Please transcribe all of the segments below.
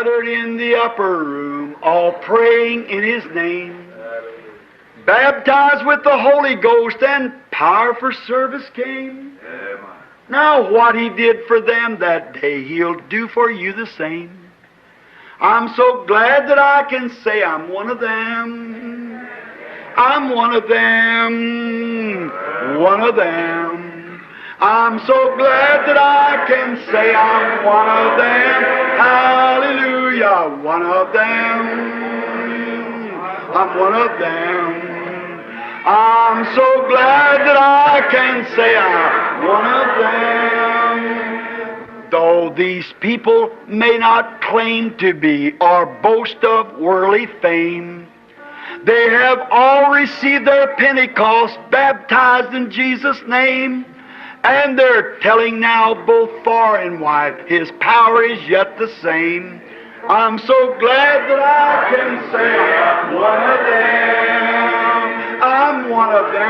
gathered in the upper room, all praying in His name. Baptized with the Holy Ghost and power for service came. Now what He did for them that day, He'll do for you the same. I'm so glad that I can say I'm one of them. I'm one of them. One of them. I'm so glad that I can say I'm one of them. Hallelujah, one of them. I'm one of them. I'm so glad that I can say I'm one of them. Though these people may not claim to be or boast of worldly fame, they have all received their Pentecost, baptized in Jesus' name. And they're telling now both far and wide, His power is yet the same. I'm so glad that I can say I'm one of them. I'm one of them.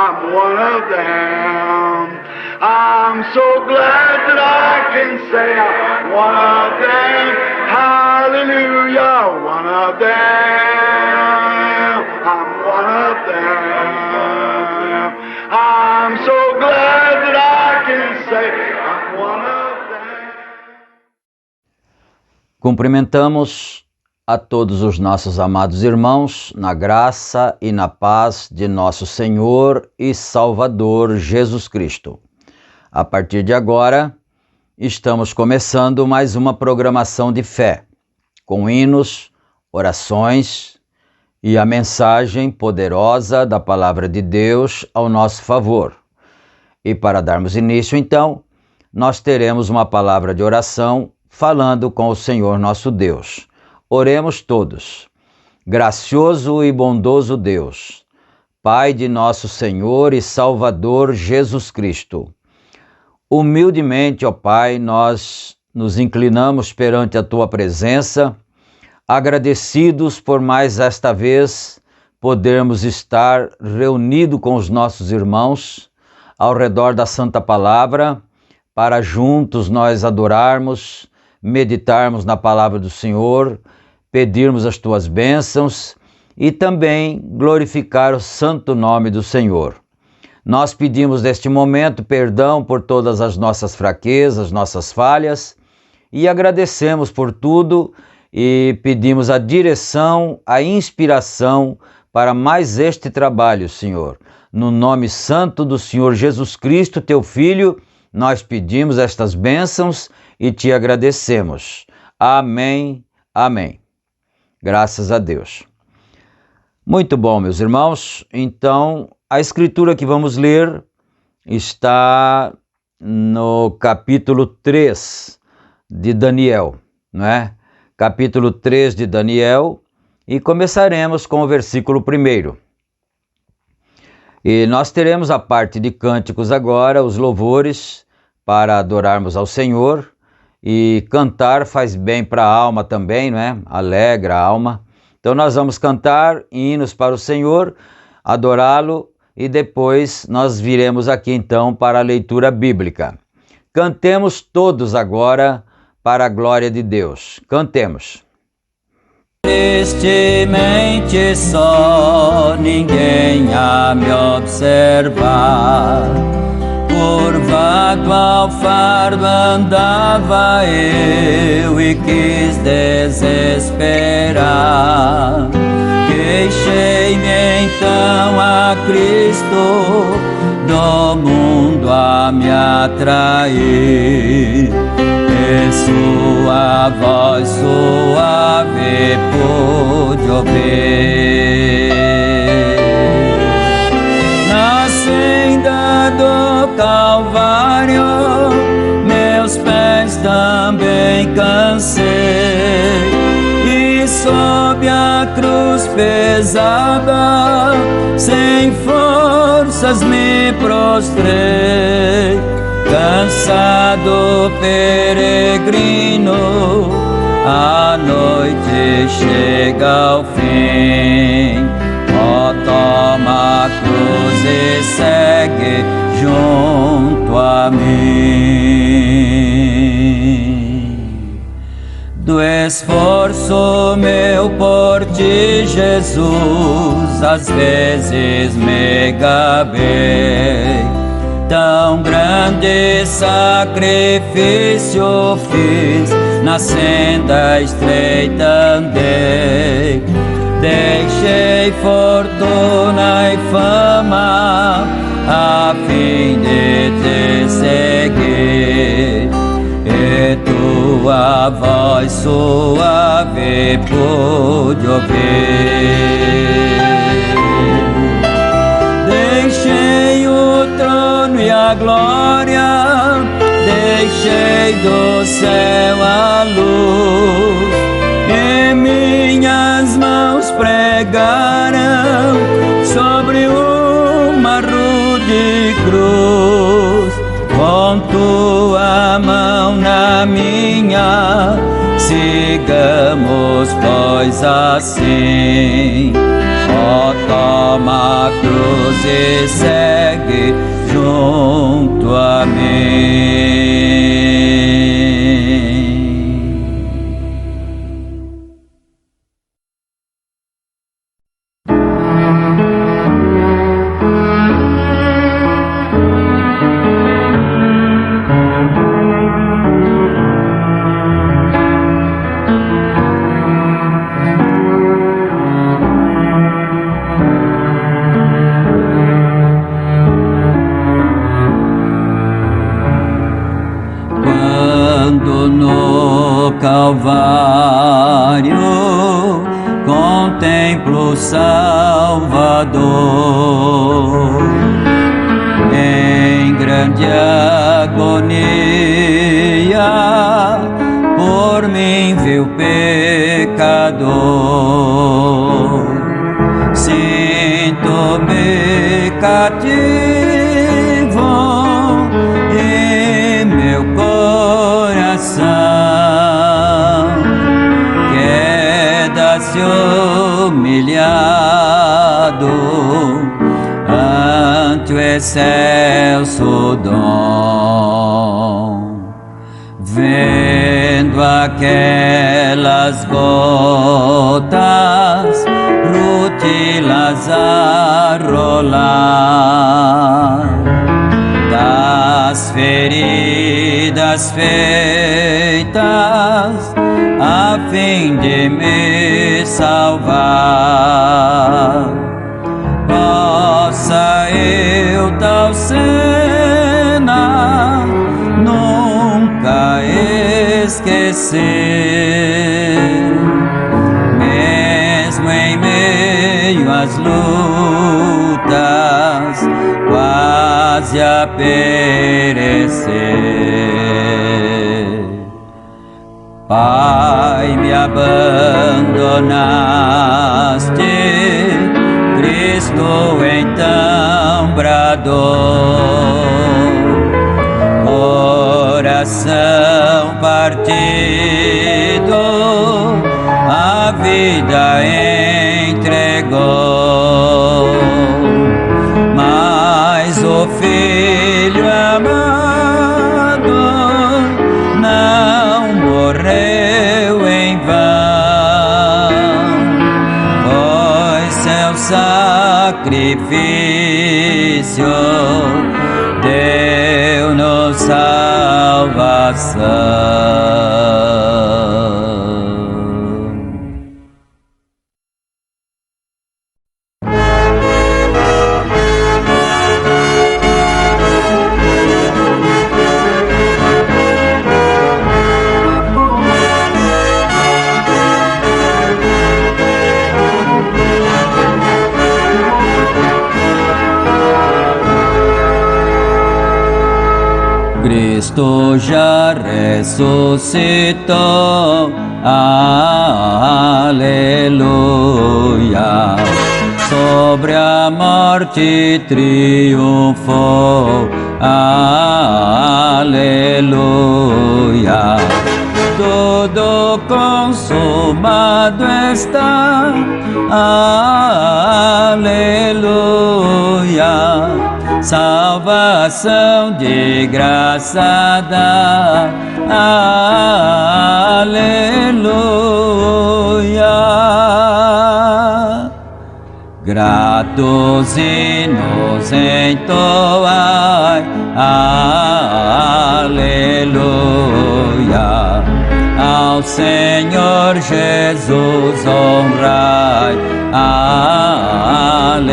I'm one of them. I'm so glad that I can say I'm one of them. Hallelujah, one of them. I'm one of them. I'm so glad that I can say I'm one of them. Cumprimentamos a todos os nossos amados irmãos na graça e na paz de nosso Senhor e Salvador Jesus Cristo. A partir de agora, estamos começando mais uma programação de fé, com hinos, orações e a mensagem poderosa da Palavra de Deus ao nosso favor. E para darmos início, então, nós teremos uma palavra de oração falando com o Senhor nosso Deus. Oremos todos. Gracioso e bondoso Deus, Pai de nosso Senhor e Salvador Jesus Cristo, humildemente, ó Pai, nós nos inclinamos perante a Tua presença, agradecidos por mais esta vez podermos estar reunidos com os nossos irmãos ao redor da Santa Palavra, para juntos nós adorarmos, meditarmos na Palavra do Senhor, pedirmos as Tuas bênçãos e também glorificar o santo nome do Senhor. Nós pedimos neste momento perdão por todas as nossas fraquezas, nossas falhas, e agradecemos por tudo e pedimos a direção, a inspiração para mais este trabalho, Senhor. No nome santo do Senhor Jesus Cristo, Teu Filho, nós pedimos estas bênçãos e Te agradecemos. Amém, amém. Graças a Deus. Muito bom, meus irmãos. Então, a escritura que vamos ler está no capítulo 3 de Daniel, não é? Capítulo 3 de Daniel, e começaremos com o versículo 1. E nós teremos a parte de cânticos agora, os louvores, para adorarmos ao Senhor, e cantar faz bem para a alma também, não é? Alegra a alma. Então nós vamos cantar hinos para o Senhor, adorá-lo, e depois nós viremos aqui então para a leitura bíblica. Cantemos todos agora para a glória de Deus. Cantemos. Tristemente só, ninguém a me observar. Curvado ao fardo andava eu e quis desesperar. Queixei-me então a Cristo, do mundo a me atrair. E sua voz suave pude ouvir. Na senda do Calvário, meus pés também cansei, e sob a cruz pesada, sem forças me prostrei. Cansado peregrino, a noite chega ao fim. Ó, toma a cruz e segue junto a mim. de Jesus às vezes me gabei. Tão grande sacrifício fiz, na senda estreita andei. Deixei fortuna e fama a fim de te seguir, e tua voz suave pude ouvir. Deixei o trono e a glória, deixei do céu a luz, e minhas mãos pregaram sobre uma rude cruz. Com tua mão na minha, sigamos, pois assim. Ó, toma a cruz e segue junto a mim. Calvário, contemplo o Salvador, em grande agonia, por mim viu pecador. Sinto-me cativo em meu coração, humilhado ante o excelso dom, vendo aquelas gotas rutilas rolar das feridas feitas a fim de me salvar. Possa eu tal cena nunca esquecer, mesmo em meio às lutas, quase a perecer. Pai, me abandonaste, Cristo então bradou. Coração partido, a vida entregou, mas o Filho amado não morreu em vão, pois seu sacrifício deu-nos salvação. Cristo já ressuscitou, aleluia. Sobre a morte triunfou, aleluia. Tudo consumado está, aleluia. Salvação de graça dá, aleluia. gratos hinos entoai, aleluia. Ao Senhor Jesus honrai, aleluia.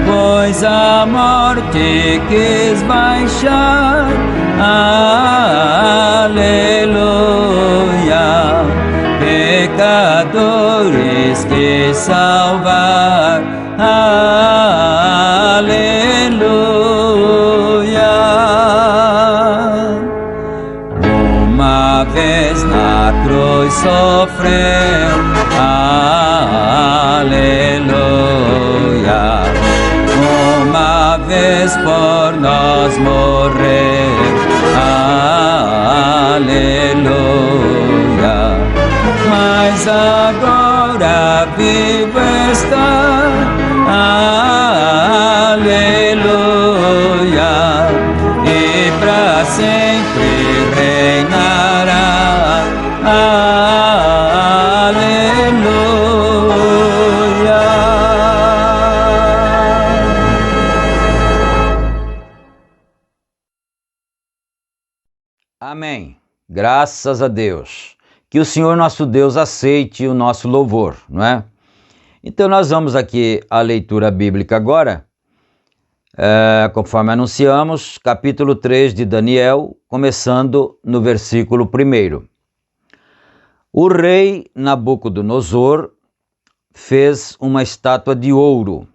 Pois a morte quis baixar, aleluia. Pecadores quis salvar, aleluia. Uma vez na cruz sofreu, aleluia. Uma vez por nós morreu, aleluia. Mas agora vivo está, aleluia. E para sempre reinará, aleluia. Amém. Graças a Deus. Que o Senhor nosso Deus aceite o nosso louvor, não é? Então nós vamos aqui à leitura bíblica agora, conforme anunciamos, capítulo 3 de Daniel, começando no versículo 1. O rei Nabucodonosor fez uma estátua de ouro,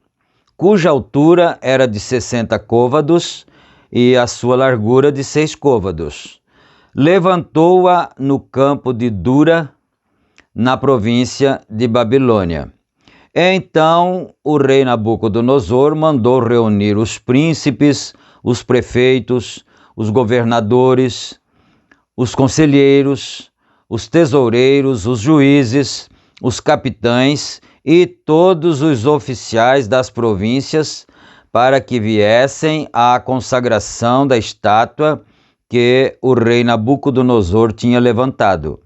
cuja altura era de 60 côvados e a sua largura de 6 côvados. Levantou-a no campo de Dura, na província de Babilônia. Então o rei Nabucodonosor mandou reunir os príncipes, os prefeitos, os governadores, os conselheiros, os tesoureiros, os juízes, os capitães e todos os oficiais das províncias para que viessem à consagração da estátua que o rei Nabucodonosor tinha levantado.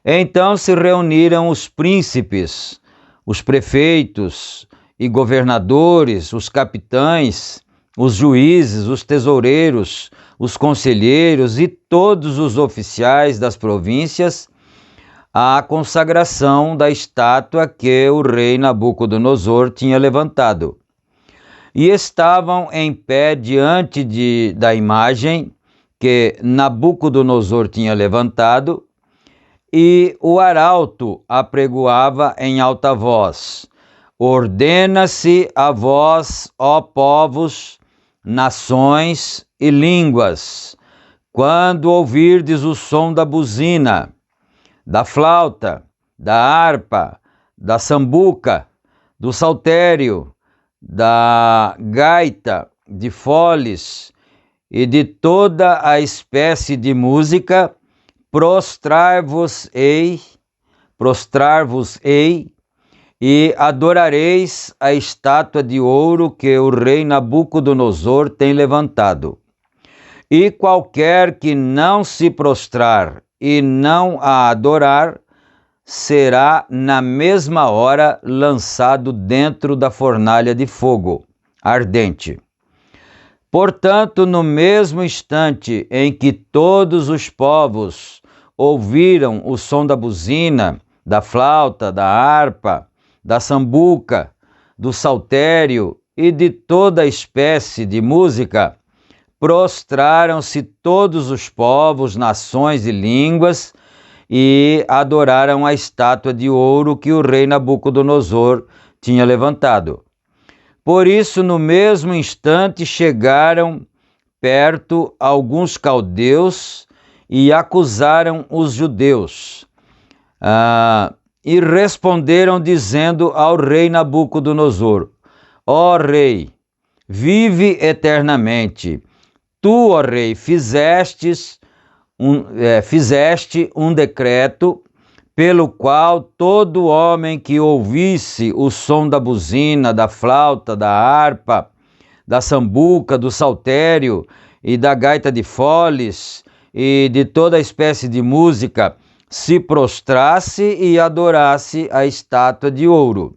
Então se reuniram os príncipes, os prefeitos e governadores, os capitães, os juízes, os tesoureiros, os conselheiros e todos os oficiais das províncias à consagração da estátua que o rei Nabucodonosor tinha levantado. E estavam em pé diante da imagem que Nabucodonosor tinha levantado, e o arauto apregoava em alta voz: ordena-se a vós, ó povos, nações e línguas, quando ouvirdes o som da buzina, da flauta, da harpa, da sambuca, do saltério, da gaita, de foles e de toda a espécie de música, prostrar-vos-ei e adorareis a estátua de ouro que o rei Nabucodonosor tem levantado. E qualquer que não se prostrar e não a adorar, será na mesma hora lançado dentro da fornalha de fogo ardente. Portanto, no mesmo instante em que todos os povos ouviram o som da buzina, da flauta, da harpa, da sambuca, do saltério e de toda espécie de música, prostraram-se todos os povos, nações e línguas e adoraram a estátua de ouro que o rei Nabucodonosor tinha levantado. Por isso, no mesmo instante, chegaram perto alguns caldeus e acusaram os judeus. E responderam dizendo ao rei Nabucodonosor: ó rei, vive eternamente. Tu, ó rei, fizeste um decreto pelo qual todo homem que ouvisse o som da buzina, da flauta, da harpa, da sambuca, do saltério e da gaita de foles e de toda espécie de música se prostrasse e adorasse a estátua de ouro.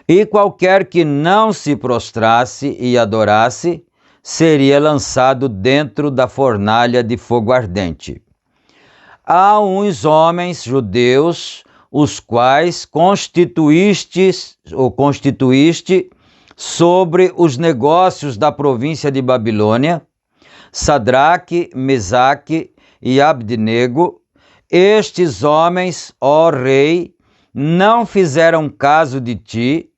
E qualquer que não se prostrasse e adorasse, seria lançado dentro da fornalha de fogo ardente. Há uns homens judeus, os quais constituíste sobre os negócios da província de Babilônia, Sadraque, Mesaque e Abdenego. Estes homens, ó rei, não fizeram caso de ti,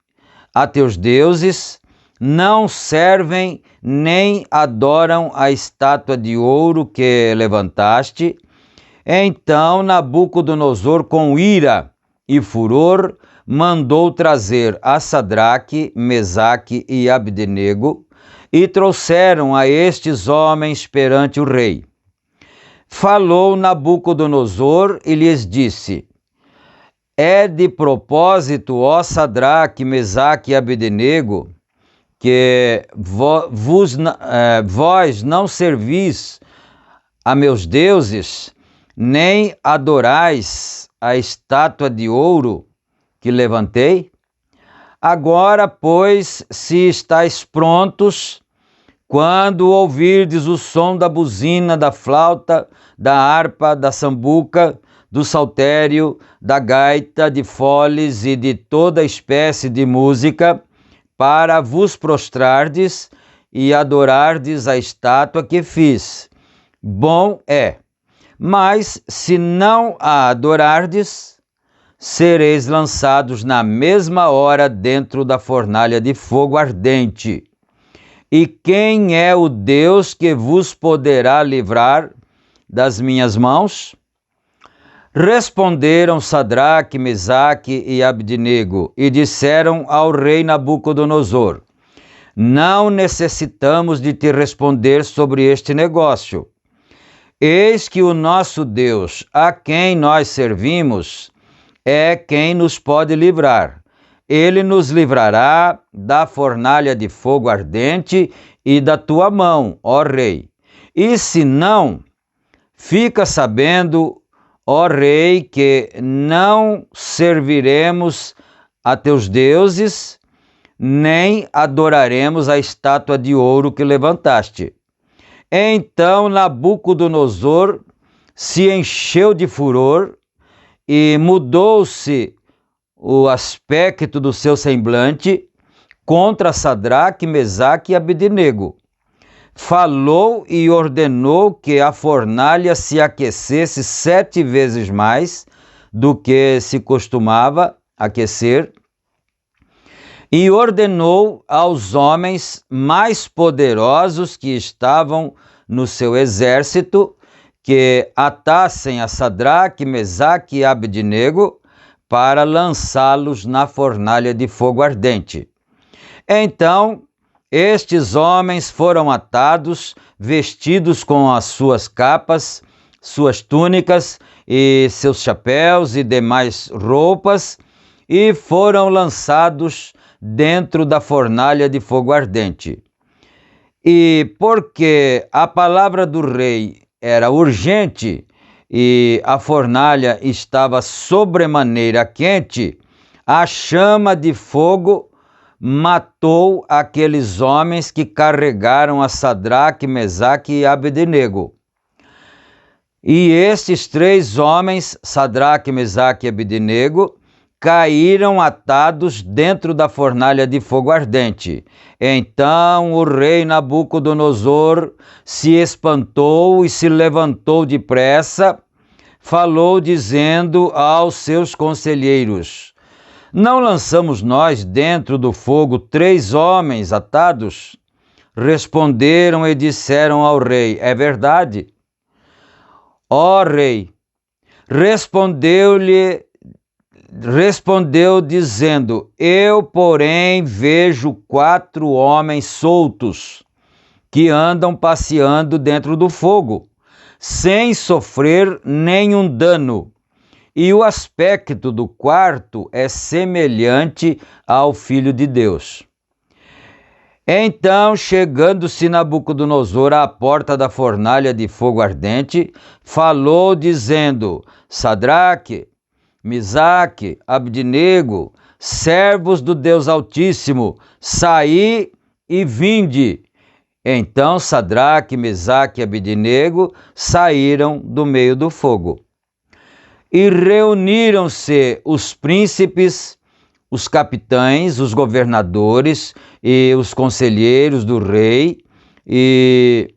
a teus deuses, não servem nem adoram a estátua de ouro que levantaste. Então Nabucodonosor, com ira e furor, mandou trazer a Sadraque, Mesaque e Abdenego, e trouxeram a estes homens perante o rei. Falou Nabucodonosor e lhes disse: é de propósito, ó Sadraque, Mesaque e Abdenego, que vós não servis a meus deuses, nem adorais a estátua de ouro que levantei? Agora, pois, se estáis prontos, quando ouvirdes o som da buzina, da flauta, da harpa, da sambuca, do saltério, da gaita, de foles e de toda espécie de música, para vos prostrardes e adorardes a estátua que fiz. Bom é. Mas se não a adorardes, sereis lançados na mesma hora dentro da fornalha de fogo ardente. E quem é o Deus que vos poderá livrar das minhas mãos? Responderam Sadraque, Mesaque e Abdenego e disseram ao rei Nabucodonosor: não necessitamos de te responder sobre este negócio. Eis que o nosso Deus, a quem nós servimos, é quem nos pode livrar. Ele nos livrará da fornalha de fogo ardente e da tua mão, ó rei. E se não, fica sabendo, ó rei, que não serviremos a teus deuses, nem adoraremos a estátua de ouro que levantaste. Então Nabucodonosor se encheu de furor e mudou-se o aspecto do seu semblante contra Sadraque, Mesaque e Abdenego. Falou e ordenou que a fornalha se aquecesse 7 vezes mais do que se costumava aquecer, e ordenou aos homens mais poderosos que estavam no seu exército que atassem a Sadraque, Mesaque e Abdenego para lançá-los na fornalha de fogo ardente. Então, estes homens foram atados, vestidos com as suas capas, suas túnicas e seus chapéus e demais roupas, e foram lançados dentro da fornalha de fogo ardente. E porque a palavra do rei era urgente e a fornalha estava sobremaneira quente, a chama de fogo matou aqueles homens que carregaram a Sadraque, Mesaque e Abdenego. E estes 3 homens, Sadraque, Mesaque e Abdenego, caíram atados dentro da fornalha de fogo ardente. Então o rei Nabucodonosor se espantou e se levantou depressa, falou dizendo aos seus conselheiros: não lançamos nós dentro do fogo 3 homens atados? Responderam e disseram ao rei: é verdade. Ó rei, respondeu dizendo: eu, porém, vejo 4 homens soltos que andam passeando dentro do fogo, sem sofrer nenhum dano, e o aspecto do quarto é semelhante ao Filho de Deus. Então, chegando-se Nabucodonosor à porta da fornalha de fogo ardente, falou dizendo: Sadraque, Misaque, Abdenego, servos do Deus Altíssimo, saí e vinde. Então Sadraque, Misaque e Abdenego saíram do meio do fogo. E reuniram-se os príncipes, os capitães, os governadores e os conselheiros do rei, e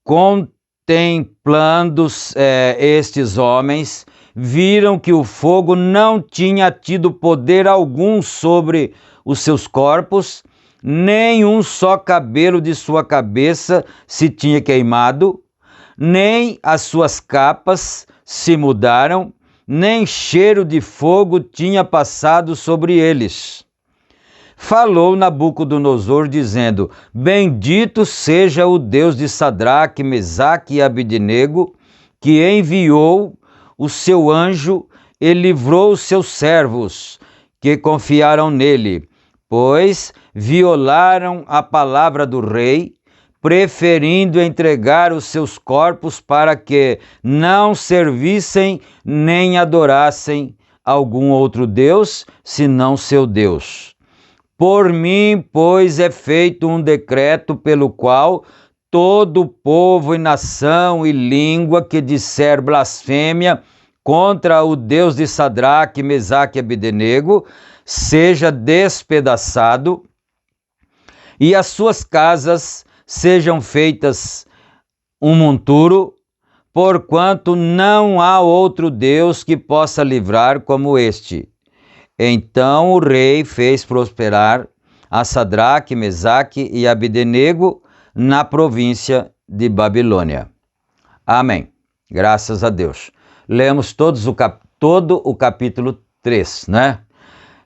contemplando estes homens, viram que o fogo não tinha tido poder algum sobre os seus corpos, nem um só cabelo de sua cabeça se tinha queimado, nem as suas capas se mudaram, nem cheiro de fogo tinha passado sobre eles. Falou Nabucodonosor, dizendo: Bendito seja o Deus de Sadraque, Mesaque e Abdenego, que enviou o seu anjo e livrou os seus servos, que confiaram nele, pois violaram a palavra do rei, preferindo entregar os seus corpos para que não servissem nem adorassem algum outro Deus, senão seu Deus. Por mim, pois, é feito um decreto pelo qual todo povo e nação e língua que disser blasfêmia contra o Deus de Sadraque, Mesaque e Abdenego seja despedaçado e as suas casas sejam feitas um monturo, porquanto não há outro Deus que possa livrar como este. Então o rei fez prosperar a Sadraque, Mesaque e Abdenego na província de Babilônia. Amém. Graças a Deus. Lemos todo o capítulo 3, né?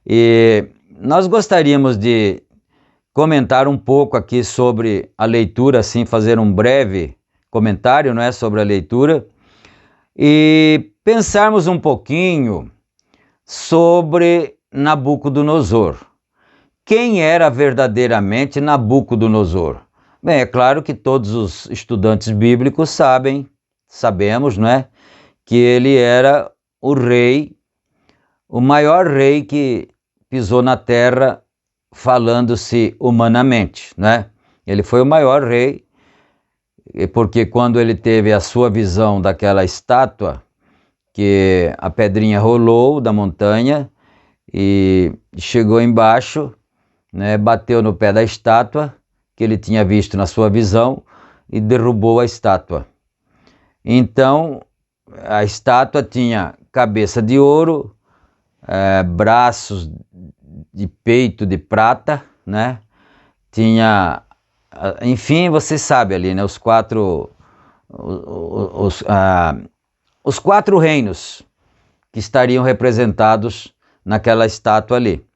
E nós gostaríamos de comentar um pouco aqui sobre a leitura, assim, fazer um breve comentário, não é, sobre a leitura, e pensarmos um pouquinho sobre Nabucodonosor. Quem era verdadeiramente Nabucodonosor? Bem, é claro que todos os estudantes bíblicos sabemos, não é, que ele era o rei, o maior rei que pisou na terra, falando-se humanamente, né? Ele foi o maior rei, porque quando ele teve a sua visão daquela estátua, que a pedrinha rolou da montanha e chegou embaixo, né, bateu no pé da estátua, que ele tinha visto na sua visão, e derrubou a estátua. Então, a estátua tinha cabeça de ouro, braços de peito de prata, né? Tinha, enfim, você sabe ali, né? Os quatro reinos que estariam representados naquela estátua ali.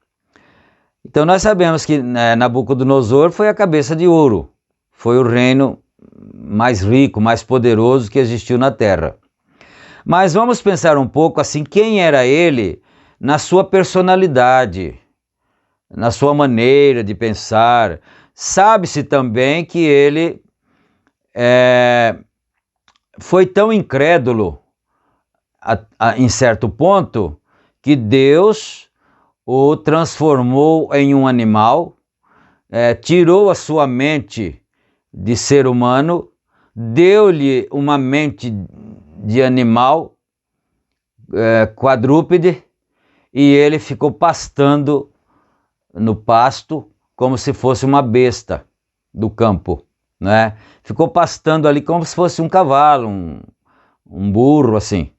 Então nós sabemos que Nabucodonosor foi a cabeça de ouro, foi o reino mais rico, mais poderoso que existiu na terra. Mas vamos pensar um pouco assim, quem era ele na sua personalidade, na sua maneira de pensar. Sabe-se também que ele foi tão incrédulo em certo ponto que Deus o transformou em um animal, tirou a sua mente de ser humano, deu-lhe uma mente de animal quadrúpede, e ele ficou pastando no pasto como se fosse uma besta do campo, né? Ficou pastando ali como se fosse um cavalo, um burro, assim.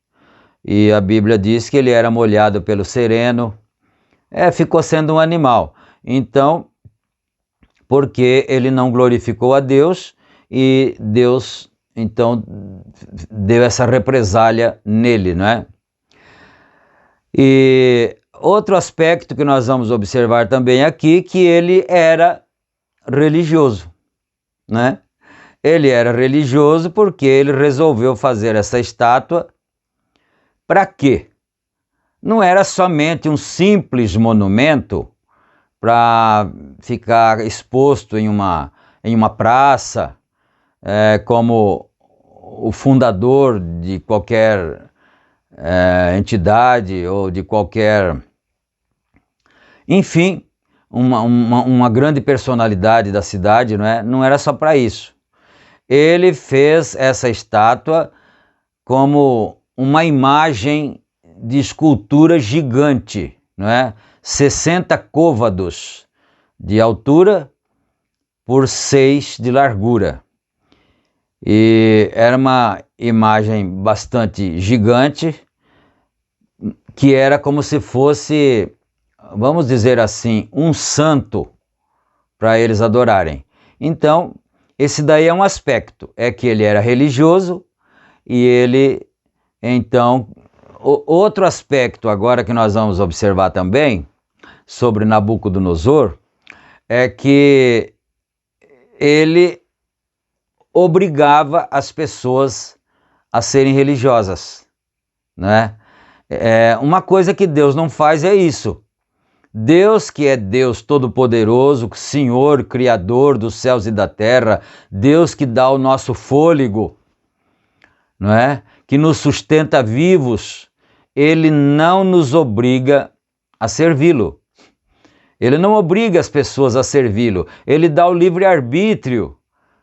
E a Bíblia diz que ele era molhado pelo sereno, ficou sendo um animal. Então, porque ele não glorificou a Deus, e Deus, então, deu essa represália nele, não é? E outro aspecto que nós vamos observar também aqui, que ele era religioso, né? Ele era religioso porque ele resolveu fazer essa estátua. Para quê? Não era somente um simples monumento para ficar exposto em uma praça, como o fundador de qualquer entidade ou de qualquer... Enfim, uma grande personalidade da cidade, não é? Não era só para isso. Ele fez essa estátua como uma imagem de escultura gigante, não é? 60 côvados de altura por 6 de largura. E era uma imagem bastante gigante, que era como se fosse, vamos dizer assim, um santo para eles adorarem. Então, esse daí é um aspecto, é que ele era religioso e ele, então, outro aspecto agora que nós vamos observar também sobre Nabucodonosor é que ele obrigava as pessoas a serem religiosas, né? Uma coisa que Deus não faz é isso. Deus, que é Deus Todo-Poderoso, Senhor, Criador dos céus e da terra, Deus que dá o nosso fôlego, não é? Que nos sustenta vivos, Ele não nos obriga a servi-lo. Ele não obriga as pessoas a servi-lo. Ele dá o livre-arbítrio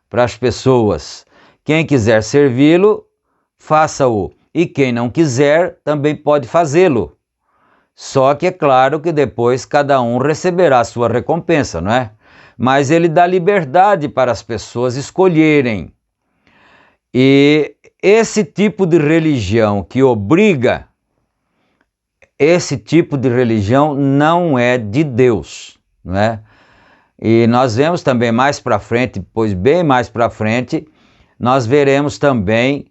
para as pessoas. Quem quiser servi-lo, faça-o. E quem não quiser, também pode fazê-lo. Só que é claro que depois cada um receberá a sua recompensa, não é? Mas ele dá liberdade para as pessoas escolherem. E esse tipo de religião que obriga, esse tipo de religião não é de Deus, não é? E nós vemos também mais para frente, pois bem mais para frente, nós veremos também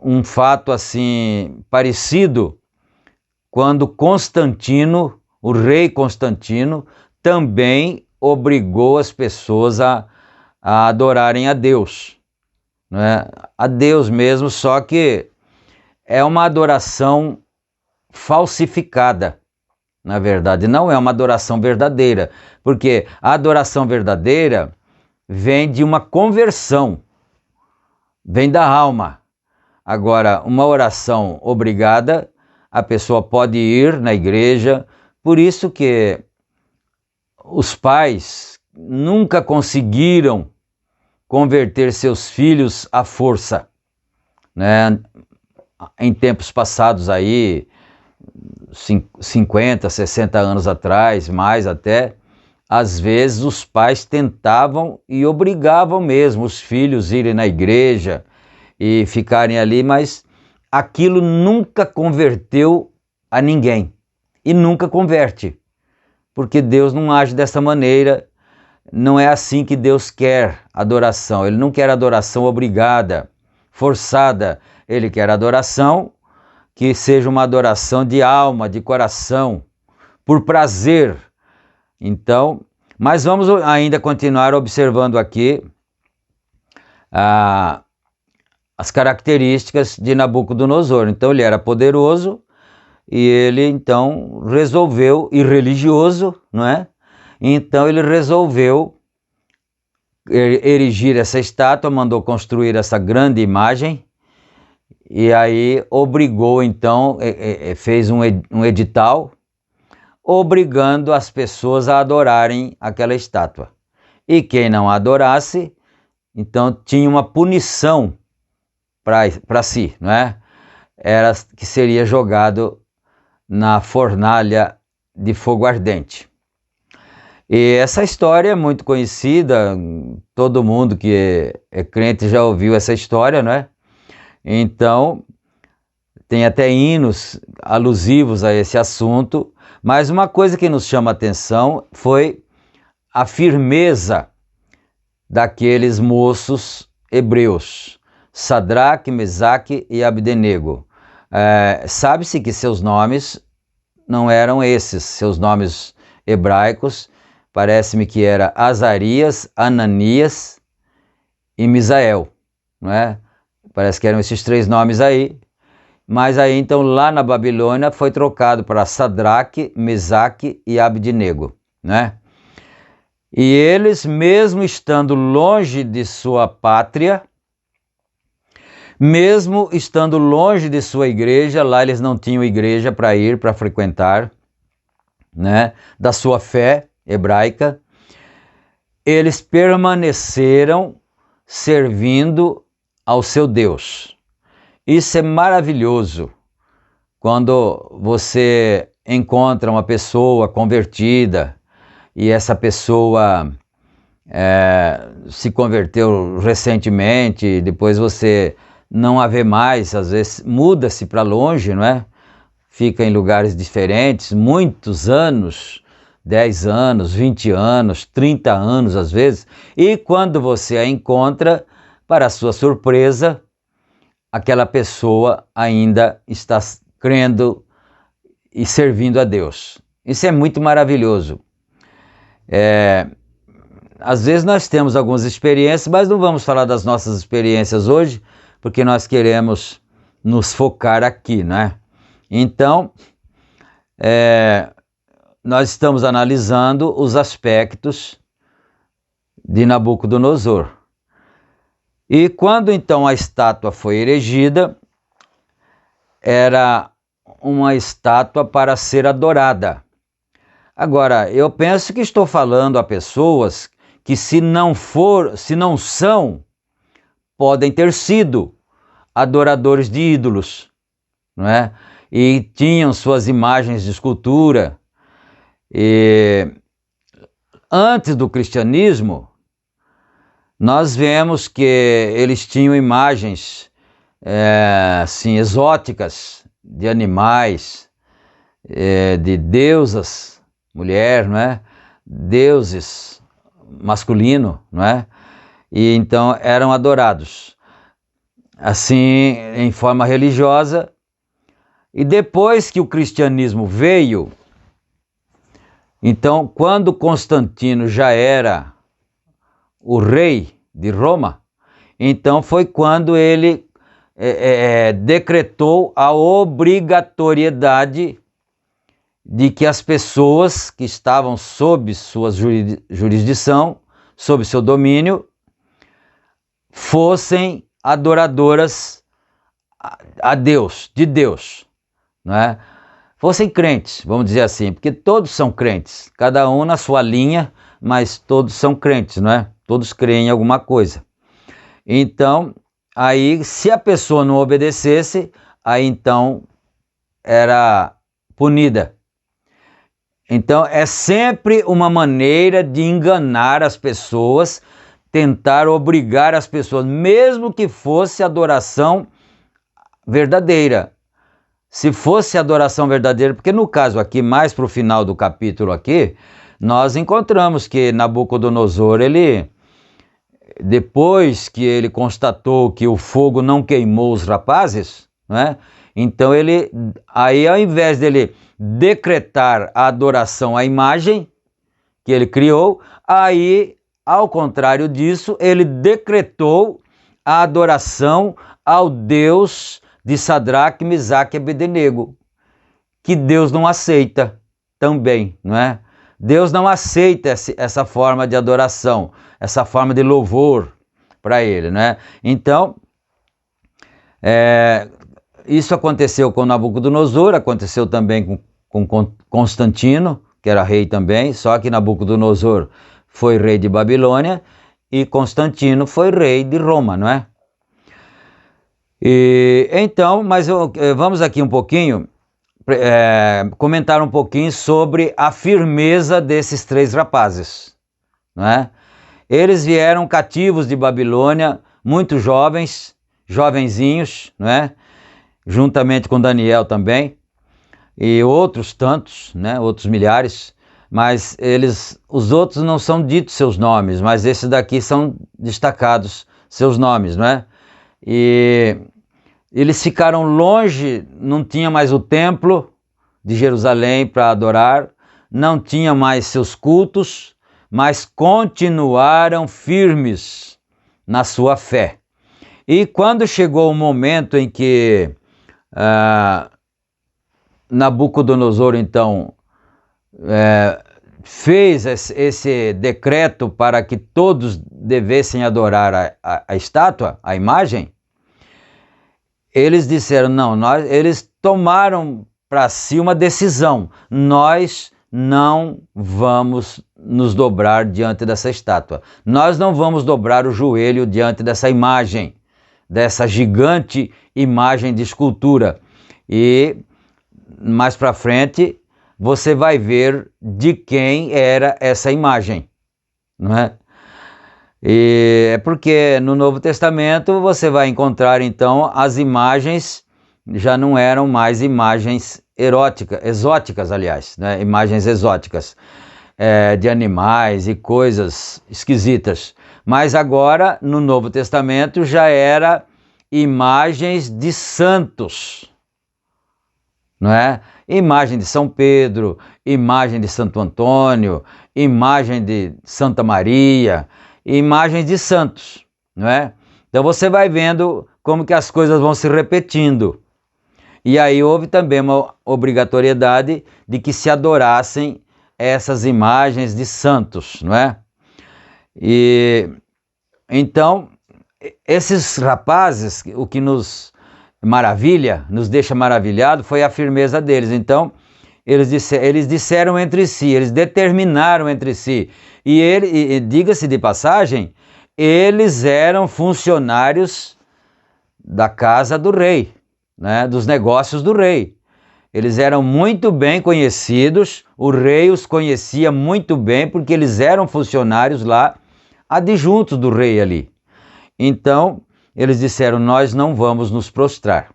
um fato assim parecido, quando Constantino, o rei Constantino, também obrigou as pessoas a adorarem a Deus, não é? A Deus mesmo, só que é uma adoração falsificada, na verdade, não é uma adoração verdadeira, porque a adoração verdadeira vem de uma conversão, vem da alma. Agora, uma oração obrigada, a pessoa pode ir na igreja, por isso que os pais nunca conseguiram converter seus filhos à força, né? Em tempos passados aí, 50, 60 anos atrás, mais até, às vezes os pais tentavam e obrigavam mesmo os filhos a irem na igreja e ficarem ali, mas aquilo nunca converteu a ninguém e nunca converte, porque Deus não age dessa maneira, não é assim que Deus quer adoração. Ele não quer adoração obrigada, forçada, Ele quer adoração que seja uma adoração de alma, de coração, por prazer. Então, mas vamos ainda continuar observando aqui as características de Nabucodonosor. Então ele era poderoso e ele então resolveu, e religioso, não é? Então ele resolveu erigir essa estátua, mandou construir essa grande imagem e aí obrigou então, fez um edital obrigando as pessoas a adorarem aquela estátua. E quem não adorasse, então tinha uma punição para si, não é? Era que seria jogado na fornalha de fogo ardente. E essa história é muito conhecida, todo mundo que é crente já ouviu essa história, não é? Então, tem até hinos alusivos a esse assunto, mas uma coisa que nos chama a atenção foi a firmeza daqueles moços hebreus, Sadraque, Mesaque e Abdenego. Sabe-se que seus nomes não eram esses, seus nomes hebraicos, parece-me que era Azarias, Ananias e Misael, não é? Parece que eram esses três nomes aí, mas aí então lá na Babilônia foi trocado para Sadraque, Mesaque e Abdenego, né? E eles, mesmo estando longe de sua pátria, mesmo estando longe de sua igreja, lá eles não tinham igreja para ir, para frequentar, né, da sua fé hebraica, eles permaneceram servindo ao seu Deus. Isso é maravilhoso. Quando você encontra uma pessoa convertida e essa pessoa se converteu recentemente, depois você não a vê mais, às vezes muda-se para longe, não é? Fica em lugares diferentes, muitos anos, 10 anos, 20 anos, 30 anos às vezes, e quando você a encontra, para sua surpresa, aquela pessoa ainda está crendo e servindo a Deus. Isso é muito maravilhoso. Às vezes nós temos algumas experiências, mas não vamos falar das nossas experiências hoje, porque nós queremos nos focar aqui, né? Então, nós estamos analisando os aspectos de Nabucodonosor. E quando então a estátua foi erigida, era uma estátua para ser adorada. Agora, eu penso que estou falando a pessoas que se não são, podem ter sido adoradores de ídolos, não é? E tinham suas imagens de escultura. E antes do cristianismo, nós vemos que eles tinham imagens assim, exóticas, de animais, de deusas, mulher, não é? Deuses masculino, não é? E então eram adorados assim em forma religiosa. E depois que o cristianismo veio, então quando Constantino já era o rei de Roma, então foi quando ele decretou a obrigatoriedade de que as pessoas que estavam sob sua jurisdição, sob seu domínio, fossem adoradoras a Deus, de Deus, não é? Fossem crentes, vamos dizer assim, porque todos são crentes, cada um na sua linha, mas todos são crentes, não é? Todos creem em alguma coisa. Então, aí, se a pessoa não obedecesse, aí então era punida. Então, é sempre uma maneira de enganar as pessoas, tentar obrigar as pessoas, mesmo que fosse adoração verdadeira. Se fosse adoração verdadeira, porque no caso aqui, mais para o final do capítulo aqui, nós encontramos que Nabucodonosor, depois que ele constatou que o fogo não queimou os rapazes, né? Então aí ao invés dele decretar a adoração à imagem que ele criou, aí, ao contrário disso, ele decretou a adoração ao Deus de Sadraque, Mesaque e Abednego, que Deus não aceita também, não é? Deus não aceita essa forma de adoração, essa forma de louvor para ele, né? Então, isso aconteceu com Nabucodonosor, aconteceu também com Constantino, que era rei também, só que Nabucodonosor foi rei de Babilônia e Constantino foi rei de Roma, não é? E então, mas vamos aqui um pouquinho, comentar um pouquinho sobre a firmeza desses 3 rapazes, não é? Eles vieram cativos de Babilônia, muito jovens, jovenzinhos, não é? Juntamente com Daniel também, e outros tantos, né? Outros milhares, mas os outros não são ditos seus nomes, mas esses daqui são destacados seus nomes, não é? E eles ficaram longe, não tinha mais o templo de Jerusalém para adorar, não tinha mais seus cultos, mas continuaram firmes na sua fé. E quando chegou o momento em que Nabucodonosor, então, fez esse decreto para que todos devessem adorar a estátua, a imagem, eles disseram, não, eles tomaram para si uma decisão, nós não vamos nos dobrar diante dessa estátua, nós não vamos dobrar o joelho diante dessa imagem, dessa gigante imagem de escultura. E mais para frente você vai ver de quem era essa imagem, não é? E é porque no Novo Testamento você vai encontrar então as imagens já não eram mais imagens exóticas, aliás, né? Imagens exóticas de animais e coisas esquisitas. Mas agora no Novo Testamento já era imagens de santos, não é? Imagem de São Pedro, imagem de Santo Antônio, imagem de Santa Maria, imagens de santos, não é? Então você vai vendo como que as coisas vão se repetindo. E aí houve também uma obrigatoriedade de que se adorassem essas imagens de santos, não é? E então esses rapazes, o que nos deixa maravilhado, foi a firmeza deles. Então, eles disseram entre si, eles determinaram entre si. E diga-se de passagem, eles eram funcionários da casa do rei, né, dos negócios do rei. Eles eram muito bem conhecidos, o rei os conhecia muito bem, porque eles eram funcionários lá, adjuntos do rei ali. Então, eles disseram, nós não vamos nos prostrar.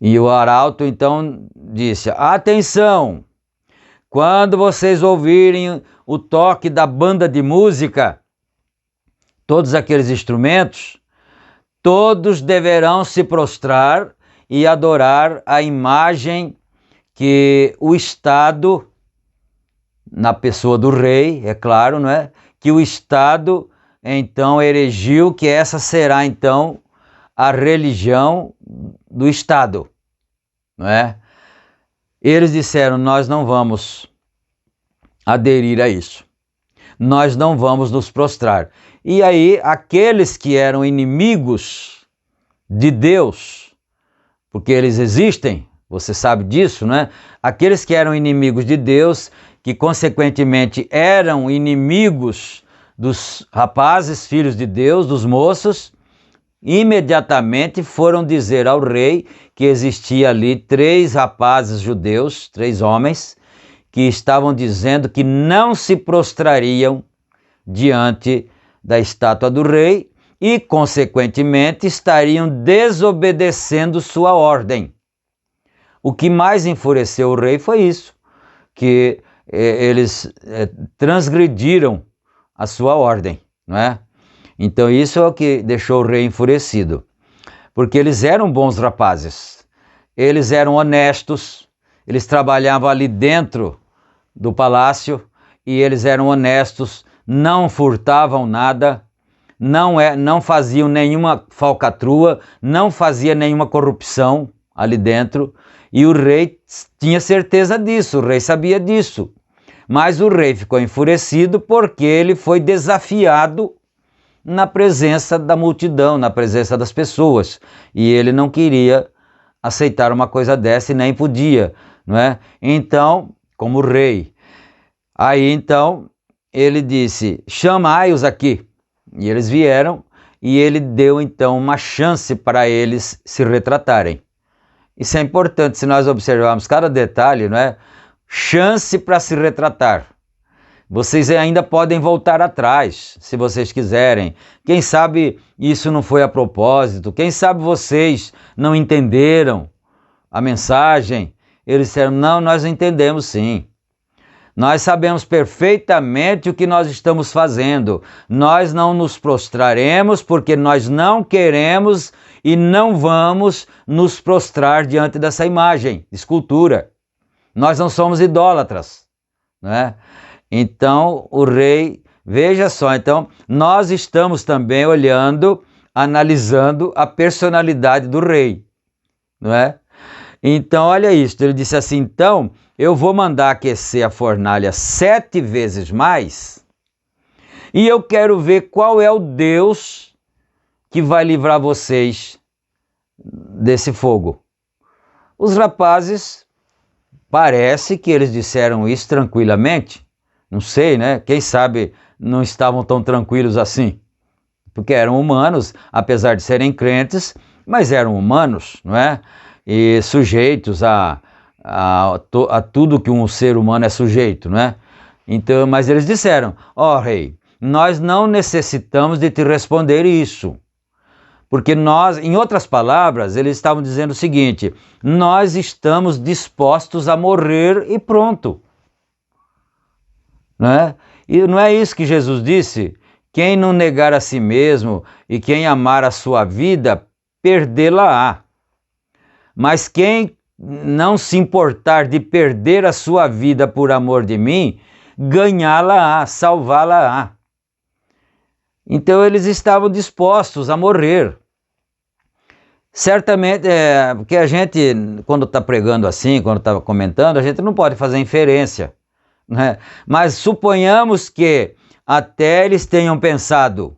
E o arauto então disse, atenção, quando vocês ouvirem o toque da banda de música, todos aqueles instrumentos, todos deverão se prostrar e adorar a imagem que o Estado, na pessoa do rei, é claro, não é? Que o Estado então erigiu, que essa será então a religião do Estado, não é? Eles disseram, nós não vamos aderir a isso, nós não vamos nos prostrar. E aí aqueles que eram inimigos de Deus, porque eles existem, você sabe disso, né? Aqueles que eram inimigos de Deus, que consequentemente eram inimigos dos rapazes, filhos de Deus, dos moços, imediatamente foram dizer ao rei que existia ali 3 rapazes judeus, 3 homens, que estavam dizendo que não se prostrariam diante da estátua do rei e, consequentemente, estariam desobedecendo sua ordem. O que mais enfureceu o rei foi isso, que eles transgrediram a sua ordem, não é? Então isso é o que deixou o rei enfurecido, porque eles eram bons rapazes, eles eram honestos, eles trabalhavam ali dentro do palácio e eles eram honestos, não furtavam nada, não faziam nenhuma falcatrua, não fazia nenhuma corrupção ali dentro, e o rei tinha certeza disso, o rei sabia disso. Mas o rei ficou enfurecido porque ele foi desafiado na presença da multidão, na presença das pessoas. E ele não queria aceitar uma coisa dessa e nem podia, não é? Então, como rei. Aí então ele disse, chamai-os aqui. E eles vieram e ele deu então uma chance para eles se retratarem. Isso é importante se nós observarmos cada detalhe, não é? Chance para se retratar. Vocês ainda podem voltar atrás, se vocês quiserem. Quem sabe isso não foi a propósito, quem sabe vocês não entenderam a mensagem. Eles disseram, não, nós entendemos sim. Nós sabemos perfeitamente o que nós estamos fazendo. Nós não nos prostraremos porque nós não queremos e não vamos nos prostrar diante dessa imagem, escultura. Nós não somos idólatras, né? Então o rei, veja só, então nós estamos também olhando, analisando a personalidade do rei, não é? Então olha isso, ele disse assim, então eu vou mandar aquecer a fornalha 7 vezes mais, e eu quero ver qual é o Deus que vai livrar vocês desse fogo. Os rapazes, parece que eles disseram isso tranquilamente, não sei, né? Quem sabe não estavam tão tranquilos assim, porque eram humanos, apesar de serem crentes, mas eram humanos, não é? E sujeitos a tudo que um ser humano é sujeito, não é? Então, mas eles disseram, ó rei, nós não necessitamos de te responder isso, porque nós, em outras palavras, eles estavam dizendo o seguinte, nós estamos dispostos a morrer e pronto, não é? E não é isso que Jesus disse? Quem não negar a si mesmo e quem amar a sua vida, perdê-la-á. Mas quem não se importar de perder a sua vida por amor de mim, ganhá-la-á, salvá-la-á. Então eles estavam dispostos a morrer. Certamente, porque a gente, quando está pregando assim, quando está comentando, a gente não pode fazer inferência, né? Mas suponhamos que até eles tenham pensado,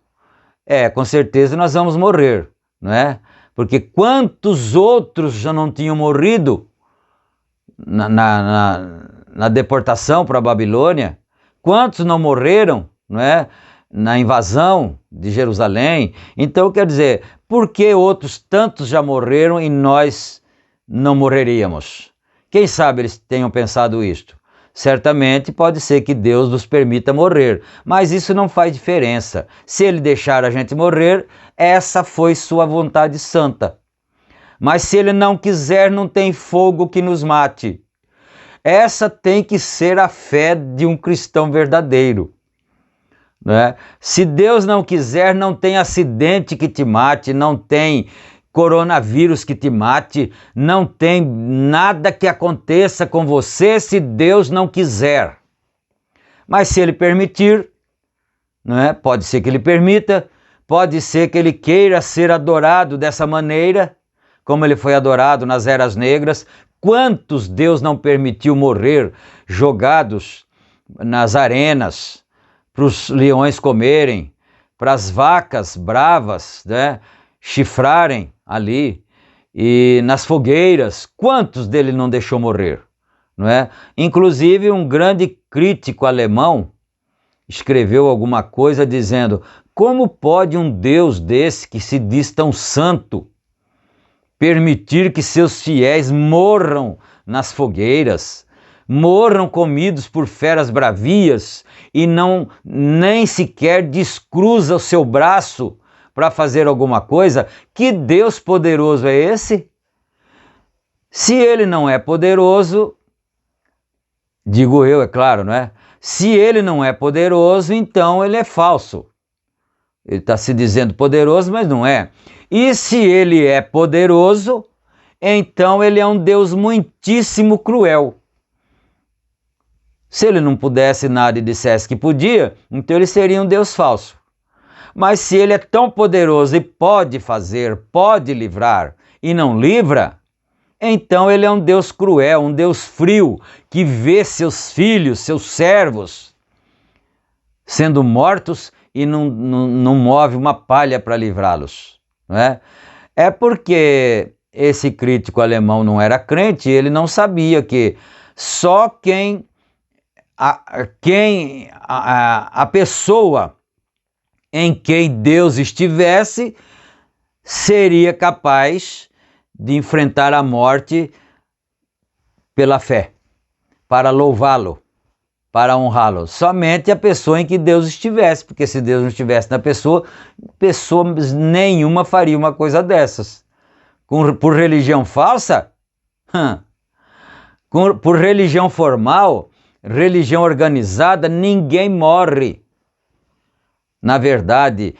com certeza nós vamos morrer, não é? Porque quantos outros já não tinham morrido na deportação para a Babilônia? Quantos não morreram, não é? Na invasão de Jerusalém? Então, quer dizer, por que outros tantos já morreram e nós não morreríamos? Quem sabe eles tenham pensado isto? Certamente pode ser que Deus nos permita morrer, mas isso não faz diferença. Se Ele deixar a gente morrer, essa foi sua vontade santa. Mas se Ele não quiser, não tem fogo que nos mate. Essa tem que ser a fé de um cristão verdadeiro, né? Se Deus não quiser, não tem acidente que te mate, não tem coronavírus que te mate, não tem nada que aconteça com você se Deus não quiser. Mas se Ele permitir, né? Pode ser que Ele permita, pode ser que Ele queira ser adorado dessa maneira, como Ele foi adorado nas eras negras. Quantos Deus não permitiu morrer jogados nas arenas, para os leões comerem, para as vacas bravas, né, chifrarem ali, e nas fogueiras, quantos dele não deixou morrer, não é? Inclusive um grande crítico alemão escreveu alguma coisa dizendo, como pode um Deus desse que se diz tão santo permitir que seus fiéis morram nas fogueiras, morram comidos por feras bravias e não nem sequer descruza o seu braço para fazer alguma coisa? Que Deus poderoso é esse? Se Ele não é poderoso, digo eu, é claro, não é? Se Ele não é poderoso, então Ele é falso. Ele está se dizendo poderoso, mas não é. E se Ele é poderoso, então Ele é um Deus muitíssimo cruel. Se Ele não pudesse nada e dissesse que podia, então Ele seria um Deus falso. Mas se Ele é tão poderoso e pode fazer, pode livrar e não livra, então Ele é um Deus cruel, um Deus frio, que vê seus filhos, seus servos, sendo mortos e não move uma palha para livrá-los, não é? É porque esse crítico alemão não era crente, ele não sabia que só a pessoa em quem Deus estivesse seria capaz de enfrentar a morte pela fé, para louvá-lo, para honrá-lo. Somente a pessoa em que Deus estivesse, porque se Deus não estivesse na pessoa nenhuma faria uma coisa dessas. Por religião falsa? Por religião formal, religião organizada, ninguém morre. Na verdade,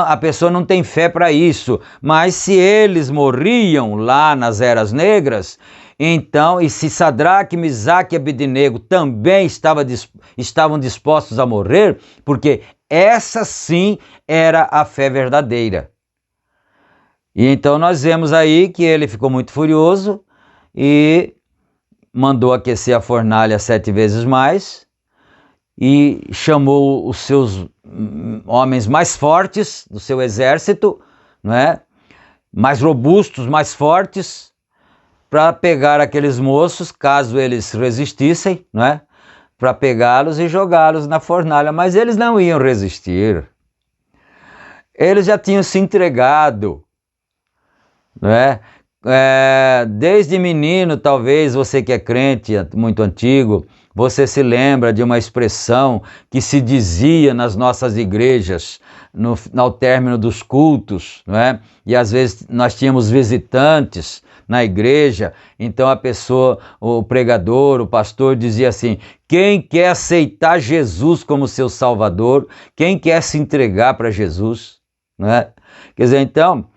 a pessoa não tem fé para isso, mas se eles morriam lá nas eras negras, então, e se Sadraque, Misaque e Abednego também estavam dispostos a morrer, porque essa sim era a fé verdadeira. E então nós vemos aí que ele ficou muito furioso e mandou aquecer a fornalha 7 vezes mais e chamou os seus homens mais fortes do seu exército, não é? Mais robustos, mais fortes, para pegar aqueles moços, caso eles resistissem, não é? Para pegá-los e jogá-los na fornalha. Mas eles não iam resistir. Eles já tinham se entregado, não é? Desde menino, talvez você que é crente muito antigo, você se lembra de uma expressão que se dizia nas nossas igrejas ao término dos cultos, não é? E às vezes nós tínhamos visitantes na igreja, então a pessoa, o pregador, o pastor dizia assim: quem quer aceitar Jesus como seu Salvador, quem quer se entregar para Jesus, não é? Quer dizer, então,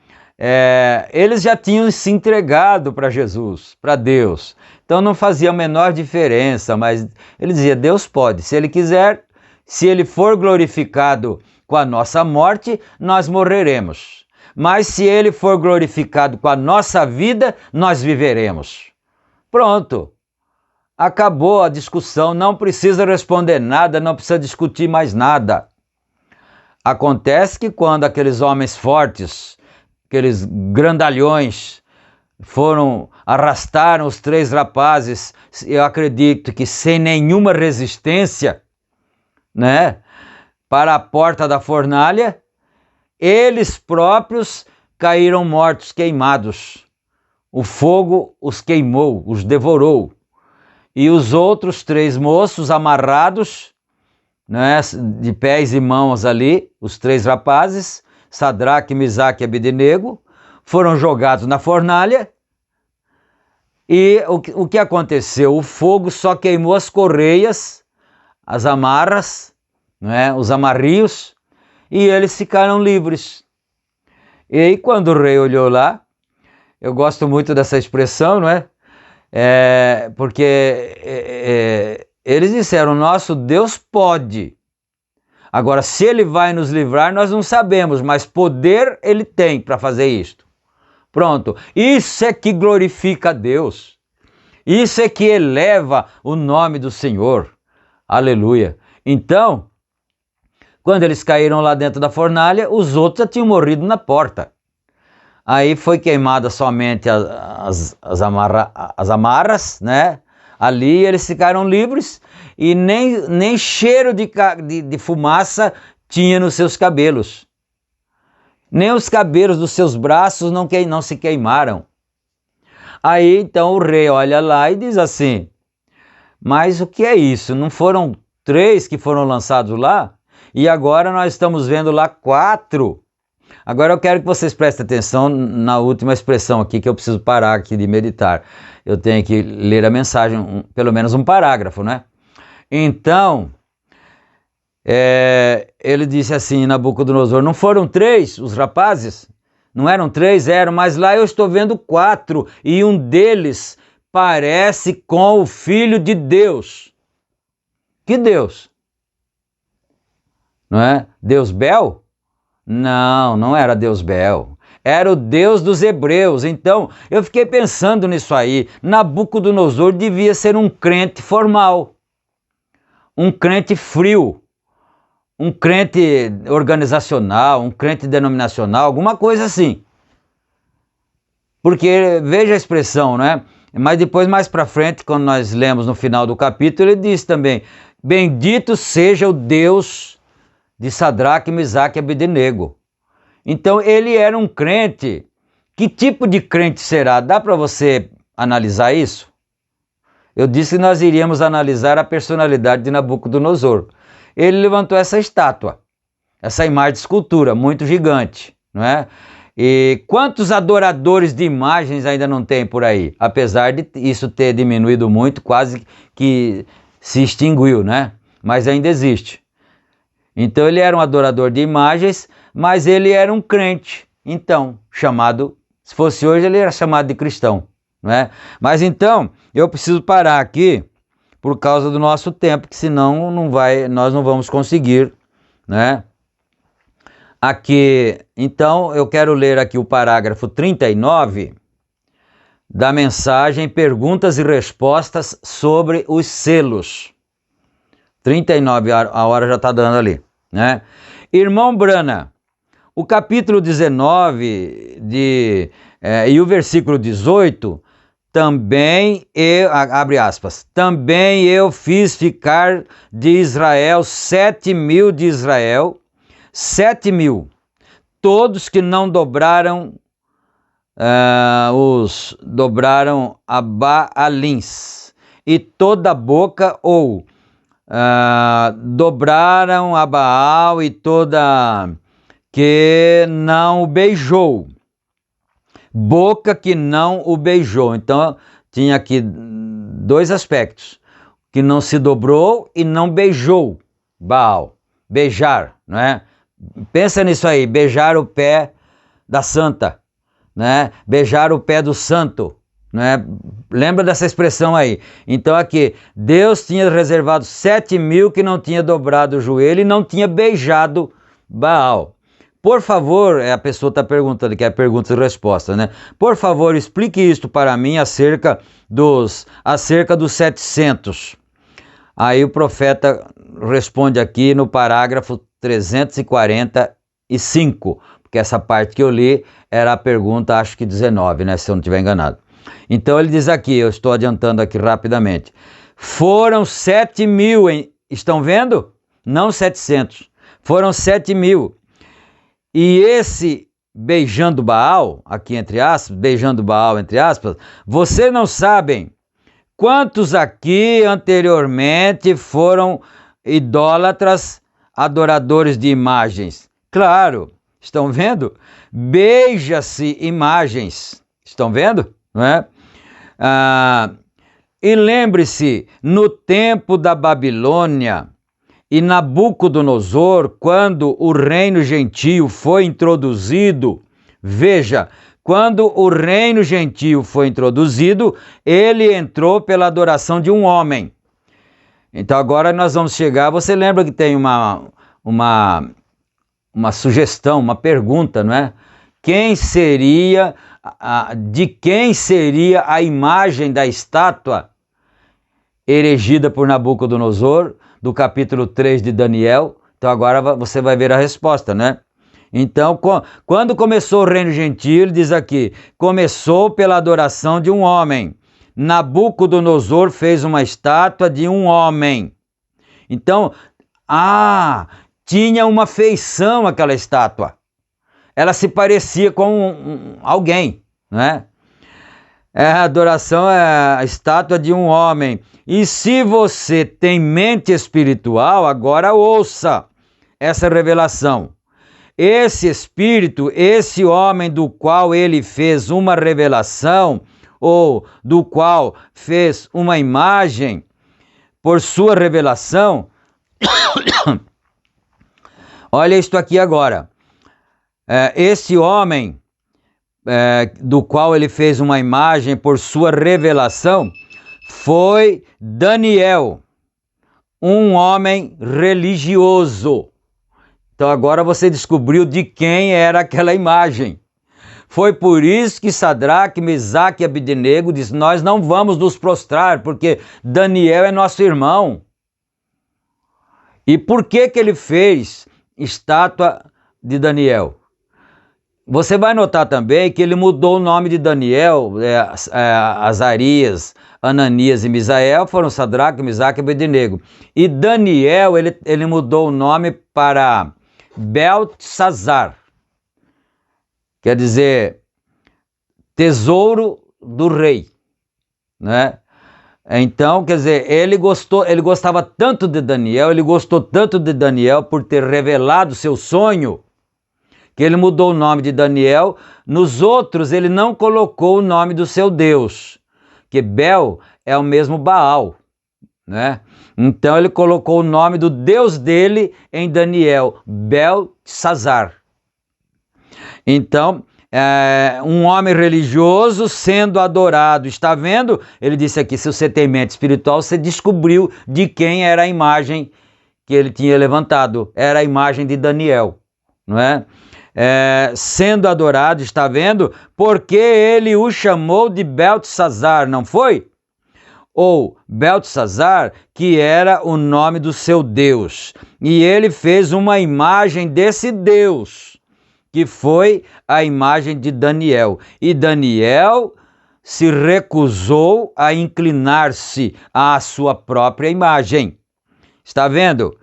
eles já tinham se entregado para Jesus, para Deus, então não fazia a menor diferença, mas ele dizia: Deus pode, se Ele quiser, se Ele for glorificado com a nossa morte, nós morreremos. Mas se Ele for glorificado com a nossa vida, nós viveremos. Pronto. Acabou a discussão, não precisa responder nada, não precisa discutir mais nada. Acontece que quando aqueles homens fortes, aqueles grandalhões, arrastaram os 3 rapazes, eu acredito que sem nenhuma resistência, né, para a porta da fornalha, eles próprios caíram mortos, queimados. O fogo os queimou, os devorou. E os outros 3 moços amarrados, né, de pés e mãos ali, os 3 rapazes, Sadraque, Misaque e Abednego, foram jogados na fornalha. E o que aconteceu? O fogo só queimou as correias, as amarras, né, os amarrios, e eles ficaram livres. E aí quando o rei olhou lá, eu gosto muito dessa expressão, não é? Porque eles disseram: nosso Deus pode. Agora, se Ele vai nos livrar, nós não sabemos, mas poder Ele tem para fazer isto. Pronto, isso é que glorifica a Deus. Isso é que eleva o nome do Senhor. Aleluia. Então, quando eles caíram lá dentro da fornalha, os outros já tinham morrido na porta. Aí foi queimada somente as amarras, né? Ali eles ficaram livres e nem cheiro de fumaça tinha nos seus cabelos. Nem os cabelos dos seus braços não se queimaram. Aí então o rei olha lá e diz assim: mas o que é isso? Não foram 3 que foram lançados lá? E agora nós estamos vendo lá 4. Agora eu quero que vocês prestem atenção na última expressão aqui, que eu preciso parar aqui de meditar. Eu tenho que ler a mensagem, pelo menos um parágrafo, né? Então, ele disse assim, Nabucodonosor: não foram 3 os rapazes? Não eram 3? Eram, mas lá eu estou vendo 4, e um deles parece com o Filho de Deus. Que Deus? Não é? Deus Bel? Não, não era Deus Bel. Era o Deus dos hebreus. Então, eu fiquei pensando nisso aí. Nabucodonosor devia ser um crente formal, um crente frio, um crente organizacional, um crente denominacional, alguma coisa assim. Porque, veja a expressão, né? Mas depois, mais para frente, quando nós lemos no final do capítulo, ele diz também: bendito seja o Deus de Sadraque, Misaque e Abednego. Então ele era um crente. Que tipo de crente será? Dá para você analisar isso? Eu disse que nós iríamos analisar a personalidade de Nabucodonosor. Ele levantou essa estátua, essa imagem de escultura, muito gigante, não é? E quantos adoradores de imagens ainda não tem por aí? Apesar de isso ter diminuído muito, quase que se extinguiu, né? Mas ainda existe. Então ele era um adorador de imagens, mas ele era um crente, então, chamado, se fosse hoje ele era chamado de cristão, não é? Mas então, eu preciso parar aqui, por causa do nosso tempo, que senão nós não vamos conseguir, né? Aqui, então, eu quero ler aqui o parágrafo 39 da mensagem Perguntas e Respostas sobre os selos. 39 a hora já está dando ali, né? Irmão Brana, o capítulo 19 e o versículo 18, também eu, abre aspas, também eu fiz ficar de Israel 7.000 de Israel, 7.000, todos que não dobraram dobraram a Baalins, e toda a boca, ou dobraram a Baal, e toda que não o beijou, boca que não o beijou. Então tinha aqui dois aspectos, que não se dobrou e não beijou Baal. Beijar, não é? Pensa nisso aí, beijar o pé da santa, né? Beijar o pé do santo, né? Lembra dessa expressão aí? Então aqui, Deus tinha reservado 7.000 que não tinha dobrado o joelho e não tinha beijado Baal. Por favor, a pessoa está perguntando, que é perguntas e respostas, né? Por favor, explique isto para mim acerca dos 700. Aí o profeta responde aqui no parágrafo 345, porque essa parte que eu li era a pergunta, acho que 19, né? Se eu não estiver enganado. Então ele diz aqui, eu estou adiantando aqui rapidamente, foram 7.000, estão vendo? Não 700, foram 7.000. E esse beijando Baal, aqui entre aspas, beijando Baal entre aspas, vocês não sabem quantos aqui anteriormente foram idólatras, adoradores de imagens. Claro, estão vendo? Beija-se imagens, estão vendo? Não é? E lembre-se, no tempo da Babilônia e Nabucodonosor, quando o reino gentio foi introduzido, veja, quando o reino gentio foi introduzido, ele entrou pela adoração de um homem. Então agora nós vamos chegar, você lembra que tem uma sugestão, uma pergunta, não é? De quem seria a imagem da estátua erigida por Nabucodonosor, do capítulo 3 de Daniel? Então agora você vai ver a resposta, né? Então, quando começou o reino gentio, ele diz aqui, começou pela adoração de um homem. Nabucodonosor fez uma estátua de um homem. Então, tinha uma feição aquela estátua. Ela se parecia com alguém, né? A adoração é a estátua de um homem. E se você tem mente espiritual, agora ouça essa revelação. Esse espírito, esse homem do qual ele fez uma revelação, ou do qual fez uma imagem, por sua revelação, olha isto aqui agora. Esse homem, do qual ele fez uma imagem por sua revelação, foi Daniel, um homem religioso. Então agora você descobriu de quem era aquela imagem. Foi por isso que Sadraque, Mesaque e Abdenego disse, nós não vamos nos prostrar, porque Daniel é nosso irmão. E por que ele fez estátua de Daniel? Você vai notar também que ele mudou o nome de Daniel, Azarias, Ananias e Misael foram Sadraque, Mesaque e Abdenego. E Daniel, ele mudou o nome para Beltesazar. Quer dizer, tesouro do rei, né? Então, quer dizer, ele gostava tanto de Daniel, ele gostou tanto de Daniel por ter revelado seu sonho, que ele mudou o nome de Daniel. Nos outros, ele não colocou o nome do seu Deus, que Bel é o mesmo Baal, né? Então, ele colocou o nome do Deus dele em Daniel, Beltesazar. Então, um homem religioso sendo adorado, está vendo? Ele disse aqui, se você tem mente espiritual, você descobriu de quem era a imagem que ele tinha levantado. Era a imagem de Daniel, não é? sendo adorado, está vendo? Porque ele o chamou de Beltesazar, não foi? Ou Beltesazar, que era o nome do seu Deus. E ele fez uma imagem desse Deus, que foi a imagem de Daniel. E Daniel se recusou a inclinar-se à sua própria imagem. Está vendo?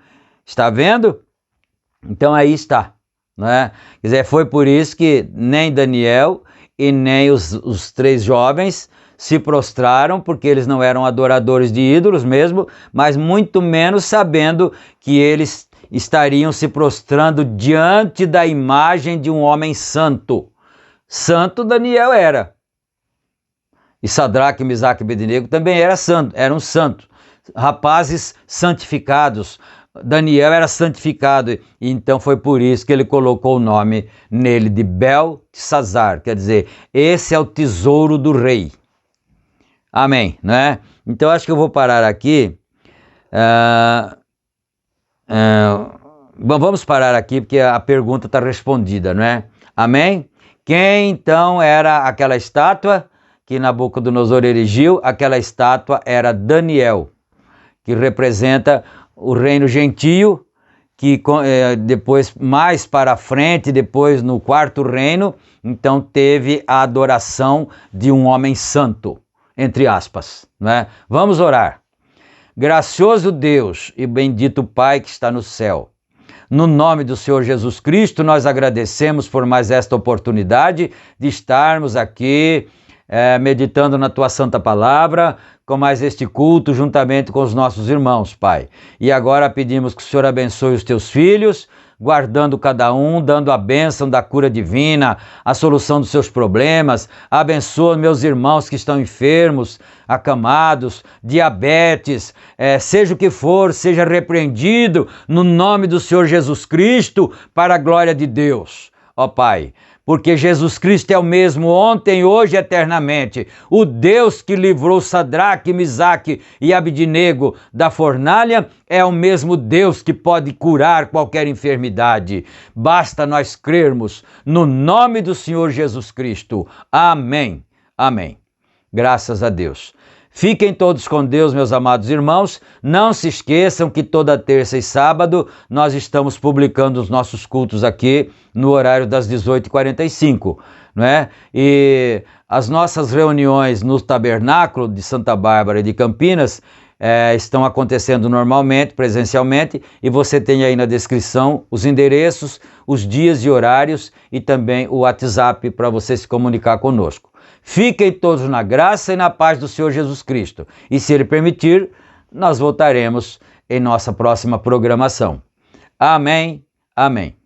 Está vendo? Então aí está, né? Quer dizer, foi por isso que nem Daniel e nem os 3 jovens se prostraram, porque eles não eram adoradores de ídolos mesmo, mas muito menos sabendo que eles estariam se prostrando diante da imagem de um homem santo. Santo Daniel era. E Sadraque, Misaque e Abednego também eram santos. Rapazes santificados. Daniel era santificado, e então foi por isso que ele colocou o nome nele de Beltesazar, quer dizer, esse é o tesouro do rei. Amém, né? Então acho que eu vou parar aqui. Bom, vamos parar aqui porque a pergunta está respondida, não é? Amém? Quem então era aquela estátua que Nabucodonosor erigiu? Aquela estátua era Daniel, que representa o reino gentio, que depois, mais para frente, depois no 4º reino, então teve a adoração de um homem santo, entre aspas, né? Vamos orar. Gracioso Deus e bendito Pai que está no céu, no nome do Senhor Jesus Cristo, nós agradecemos por mais esta oportunidade de estarmos aqui meditando na Tua Santa Palavra, com mais este culto juntamente com os nossos irmãos, Pai. E agora pedimos que o Senhor abençoe os Teus filhos, guardando cada um, dando a bênção da cura divina, a solução dos seus problemas. Abençoa meus irmãos que estão enfermos, acamados, diabetes, seja o que for, seja repreendido no nome do Senhor Jesus Cristo, para a glória de Deus. Ó Pai, porque Jesus Cristo é o mesmo ontem, hoje e eternamente. O Deus que livrou Sadraque, Misaque e Abednego da fornalha é o mesmo Deus que pode curar qualquer enfermidade. Basta nós crermos no nome do Senhor Jesus Cristo. Amém. Amém. Graças a Deus. Fiquem todos com Deus, meus amados irmãos. Não se esqueçam que toda terça e sábado nós estamos publicando os nossos cultos aqui no horário das 18h45, não é? E as nossas reuniões no Tabernáculo de Santa Bárbara e de Campinas estão acontecendo normalmente, presencialmente, e você tem aí na descrição os endereços, os dias e horários e também o WhatsApp para você se comunicar conosco. Fiquem todos na graça e na paz do Senhor Jesus Cristo. E se Ele permitir, nós voltaremos em nossa próxima programação. Amém. Amém.